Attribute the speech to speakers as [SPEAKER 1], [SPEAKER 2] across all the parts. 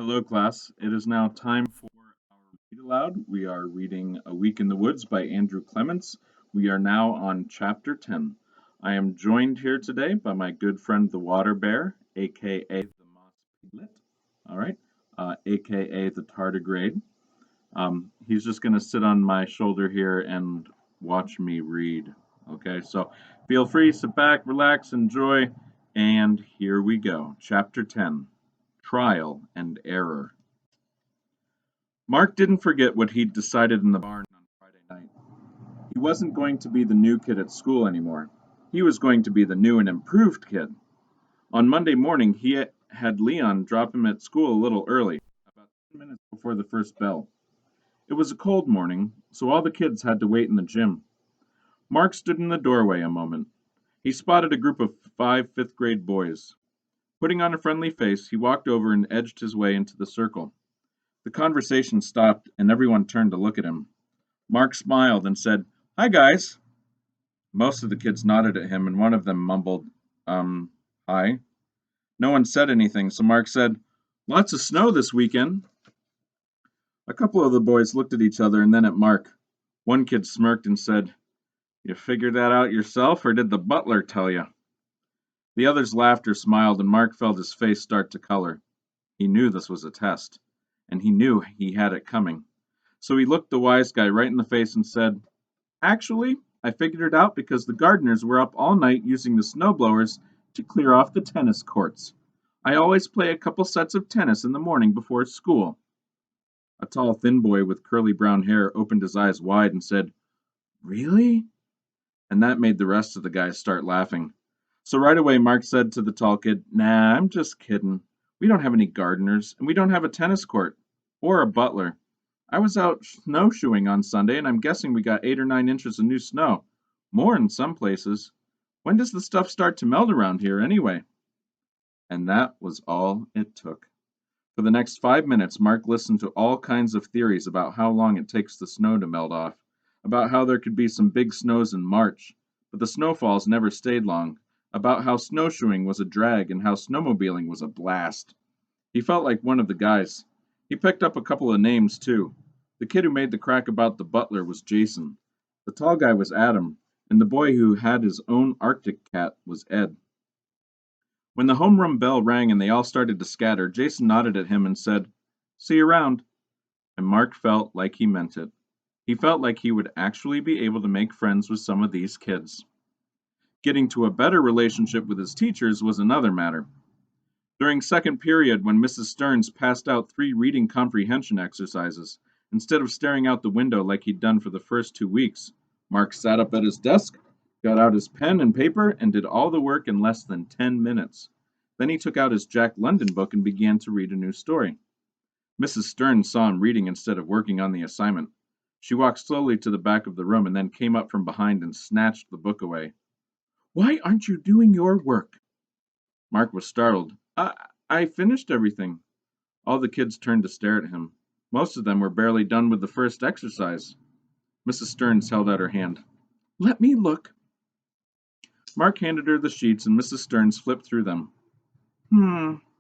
[SPEAKER 1] Hello, class. It is now time for our read aloud. We are reading A Week in the Woods by Andrew Clements. We are now on chapter 10. I am joined here today by my good friend the water bear, aka the moss piglet, all right, aka the tardigrade. He's just going to sit on my shoulder here and watch me read. Okay, so feel free, sit back, relax, enjoy, and here we go. Chapter 10. Trial and Error. Mark didn't forget what he'd decided in the barn on Friday night. He wasn't going to be the new kid at school anymore. He was going to be the new and improved kid. On Monday morning, he had Leon drop him at school a little early, about 10 minutes before the first bell. It was a cold morning, so all the kids had to wait in the gym. Mark stood in the doorway a moment. He spotted a group of five fifth-grade boys. Putting on a friendly face, he walked over and edged his way into the circle. The conversation stopped, and everyone turned to look at him. Mark smiled and said, "Hi, guys." Most of the kids nodded at him, and one of them mumbled, hi. No one said anything, so Mark said, "Lots of snow this weekend." A couple of the boys looked at each other and then at Mark. One kid smirked and said, "You figured that out yourself, or did the butler tell you?" The others laughed or smiled, and Mark felt his face start to color. He knew this was a test, and he knew he had it coming. So he looked the wise guy right in the face and said, "Actually, I figured it out because the gardeners were up all night using the snow blowers to clear off the tennis courts. I always play a couple sets of tennis in the morning before school." A tall, thin boy with curly brown hair opened his eyes wide and said, "Really?" And that made the rest of the guys start laughing. So right away, Mark said to the tall kid, "Nah, I'm just kidding. We don't have any gardeners, and we don't have a tennis court or a butler. I was out snowshoeing on Sunday, and I'm guessing we got 8 or 9 inches of new snow. More in some places. When does the stuff start to melt around here, anyway?" And that was all it took. For the next 5 minutes, Mark listened to all kinds of theories about how long it takes the snow to melt off, about how there could be some big snows in March, but the snowfalls never stayed long, about how snowshoeing was a drag and how snowmobiling was a blast. He felt like one of the guys. He picked up a couple of names, too. The kid who made the crack about the butler was Jason. The tall guy was Adam, and the boy who had his own Arctic cat was Ed. When the homeroom bell rang and they all started to scatter, Jason nodded at him and said, "See you around." And Mark felt like he meant it. He felt like he would actually be able to make friends with some of these kids. Getting to a better relationship with his teachers was another matter. During second period, when Mrs. Stearns passed out 3 reading comprehension exercises, instead of staring out the window like he'd done for the first 2 weeks, Mark sat up at his desk, got out his pen and paper, and did all the work in less than 10 minutes. Then he took out his Jack London book and began to read a new story. Mrs. Stearns saw him reading instead of working on the assignment. She walked slowly to the back of the room and then came up from behind and snatched the book away. "Why aren't you doing your work?" Mark was startled. I finished everything." All the kids turned to stare at him. Most of them were barely done with the first exercise. Mrs. Stearns held out her hand. "Let me look." Mark handed her the sheets and Mrs. Stearns flipped through them.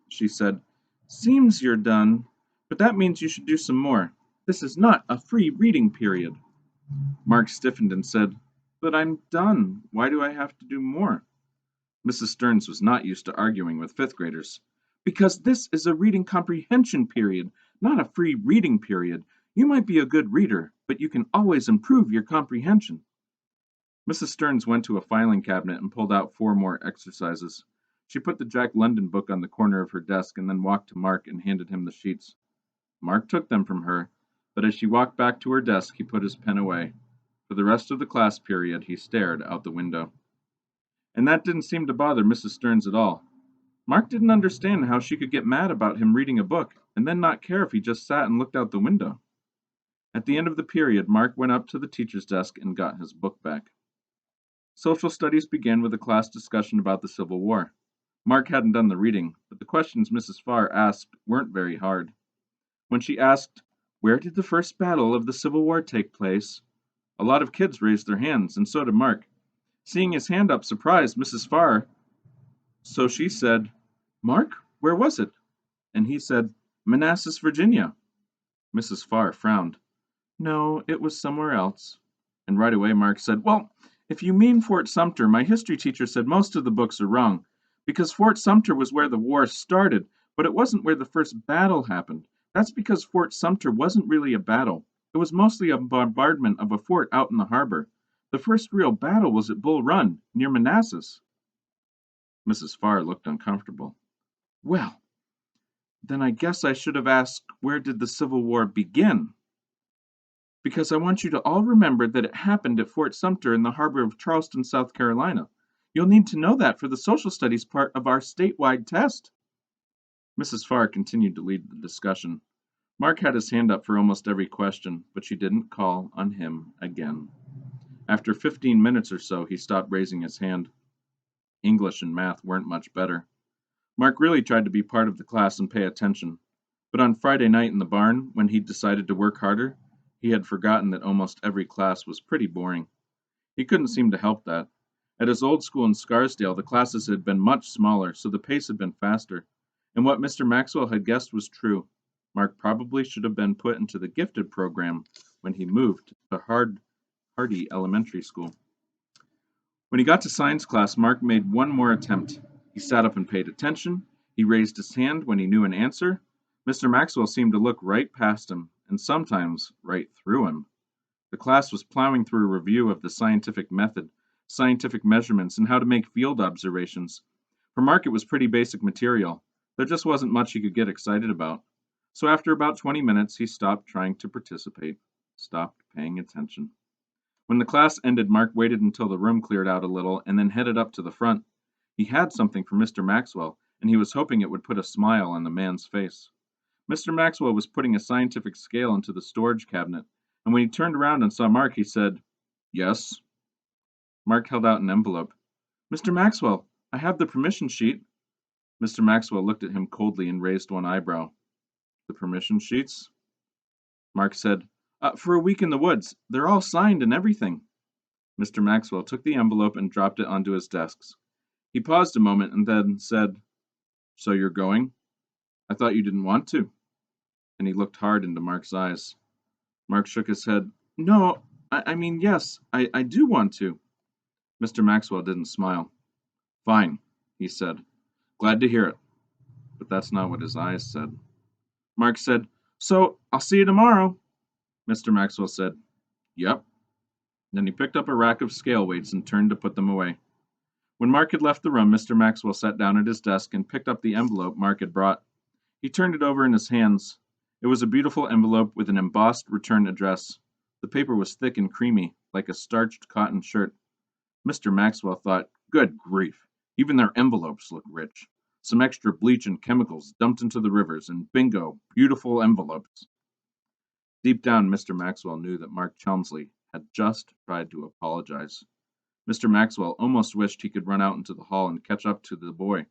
[SPEAKER 1] She said. "Seems you're done, but that means you should do some more. This is not a free reading period." Mark stiffened and said, "But I'm done. Why do I have to do more?" Mrs. Stearns was not used to arguing with fifth graders. "Because this is a reading comprehension period, not a free reading period. You might be a good reader, but you can always improve your comprehension." Mrs. Stearns went to a filing cabinet and pulled out 4 more exercises. She put the Jack London book on the corner of her desk and then walked to Mark and handed him the sheets. Mark took them from her, but as she walked back to her desk, he put his pen away. For the rest of the class period, he stared out the window. And that didn't seem to bother Mrs. Stearns at all. Mark didn't understand how she could get mad about him reading a book and then not care if he just sat and looked out the window. At the end of the period, Mark went up to the teacher's desk and got his book back. Social studies began with a class discussion about the Civil War. Mark hadn't done the reading, but the questions Mrs. Farr asked weren't very hard. When she asked, "Where did the first battle of the Civil War take place?" a lot of kids raised their hands, and so did Mark. Seeing his hand up surprised Mrs. Farr, so she said, "Mark, where was it?" And he said, Manassas, Virginia. Mrs. Farr frowned. No, it was somewhere else. And right away Mark said, Well, if you mean Fort Sumter, my history teacher said most of the books are wrong, because Fort Sumter was where the war started, but it wasn't where the first battle happened. That's because Fort Sumter wasn't really a battle. It was mostly a bombardment of a fort out in the harbor. The first real battle was at Bull Run, near Manassas. Mrs. Farr looked uncomfortable. Well, then I guess I should have asked, where did the Civil War begin? Because I want you to all remember that it happened at Fort Sumter in the harbor of Charleston, South Carolina. You'll need to know that for the social studies part of our statewide test. Mrs. Farr continued to lead the discussion. Mark had his hand up for almost every question, but she didn't call on him again. After 15 minutes or so, he stopped raising his hand. English and math weren't much better. Mark really tried to be part of the class and pay attention, but on Friday night in the barn, when he'd decided to work harder, he had forgotten that almost every class was pretty boring. He couldn't seem to help that. At his old school in Scarsdale, the classes had been much smaller, so the pace had been faster. And what Mr. Maxwell had guessed was true. Mark probably should have been put into the gifted program when he moved to Hardy Elementary School. When he got to science class, Mark made one more attempt. He sat up and paid attention. He raised his hand when he knew an answer. Mr. Maxwell seemed to look right past him, and sometimes right through him. The class was plowing through a review of the scientific method, scientific measurements, and how to make field observations. For Mark, it was pretty basic material. There just wasn't much he could get excited about. So after about 20 minutes, he stopped trying to participate, stopped paying attention. When the class ended, Mark waited until the room cleared out a little and then headed up to the front. He had something for Mr. Maxwell, and he was hoping it would put a smile on the man's face. Mr. Maxwell was putting a scientific scale into the storage cabinet, and when he turned around and saw Mark, he said, Yes. Mark held out an envelope. Mr. Maxwell, I have the permission sheet. Mr. Maxwell looked at him coldly and raised one eyebrow. The permission sheets? Mark said, For a week in the woods. They're all signed and everything. Mr. Maxwell took the envelope and dropped it onto his desk. He paused a moment and then said, So you're going? I thought you didn't want to. And he looked hard into Mark's eyes. Mark shook his head. No, I mean, yes, I do want to. Mr. Maxwell didn't smile. Fine, he said. Glad to hear it. But that's not what his eyes said. Mark said, So, I'll see you tomorrow. Mr. Maxwell said, Yep. Then he picked up a rack of scale weights and turned to put them away. When Mark had left the room, Mr. Maxwell sat down at his desk and picked up the envelope Mark had brought. He turned it over in his hands. It was a beautiful envelope with an embossed return address. The paper was thick and creamy, like a starched cotton shirt. Mr. Maxwell thought, Good grief, even their envelopes look rich. Some extra bleach and chemicals dumped into the rivers, and bingo, beautiful envelopes. Deep down, Mr. Maxwell knew that Mark Chelmsley had just tried to apologize. Mr. Maxwell almost wished he could run out into the hall and catch up to the boy.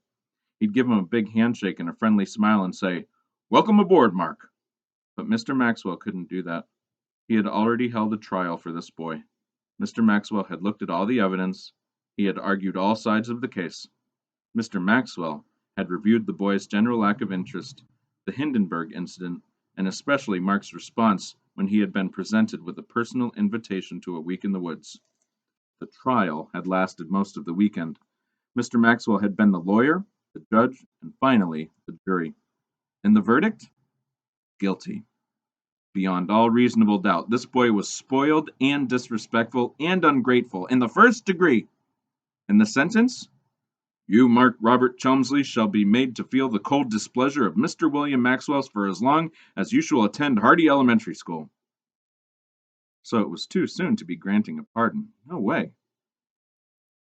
[SPEAKER 1] He'd give him a big handshake and a friendly smile and say, Welcome aboard, Mark. But Mr. Maxwell couldn't do that. He had already held a trial for this boy. Mr. Maxwell had looked at all the evidence. He had argued all sides of the case. Mr. Maxwell had reviewed the boy's general lack of interest, the Hindenburg incident, and especially Mark's response when he had been presented with a personal invitation to a week in the woods. The trial had lasted most of the weekend. Mr. Maxwell had been the lawyer, the judge, and finally the jury. And the verdict? Guilty. Beyond all reasonable doubt, this boy was spoiled and disrespectful and ungrateful in the first degree. And the sentence? You, Mark Robert Chelmsley, shall be made to feel the cold displeasure of Mr. William Maxwell for as long as you shall attend Hardy Elementary School. So it was too soon to be granting a pardon. No way.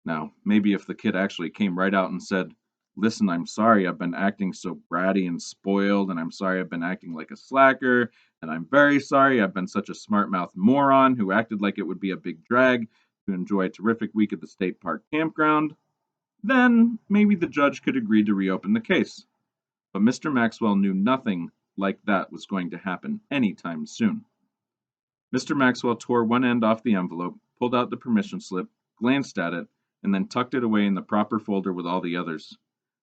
[SPEAKER 1] Now, maybe if the kid actually came right out and said, Listen, I'm sorry I've been acting so bratty and spoiled, and I'm sorry I've been acting like a slacker, and I'm very sorry I've been such a smart-mouthed moron who acted like it would be a big drag to enjoy a terrific week at the state park campground, then maybe the judge could agree to reopen the case. But Mr. Maxwell knew nothing like that was going to happen anytime soon. Mr. Maxwell tore one end off the envelope, pulled out the permission slip, glanced at it, and then tucked it away in the proper folder with all the others.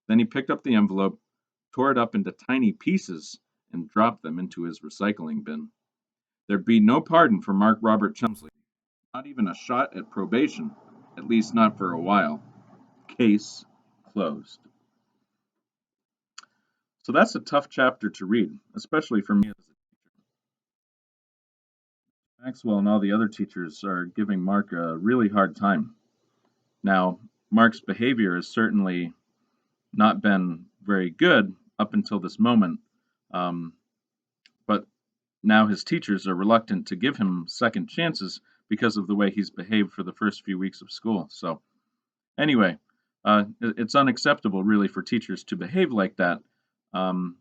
[SPEAKER 1] Then he picked up the envelope, tore it up into tiny pieces, and drop them into his recycling bin. There'd be no pardon for Mark Robert Chumsley, not even a shot at probation, at least not for a while. Case closed. So that's a tough chapter to read, especially for me as a teacher. Maxwell and all the other teachers are giving Mark a really hard time. Now, Mark's behavior has certainly not been very good up until this moment, um, but now his teachers are reluctant to give him second chances because of the way he's behaved for the first few weeks of school. So, anyway, it's unacceptable, really, for teachers to behave like that. Um,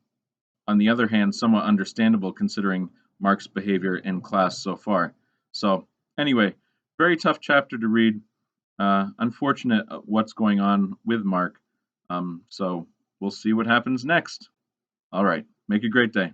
[SPEAKER 1] on the other hand, somewhat understandable considering Mark's behavior in class so far. So, anyway, very tough chapter to read. Unfortunate what's going on with Mark. So, we'll see what happens next. All right. Make a great day.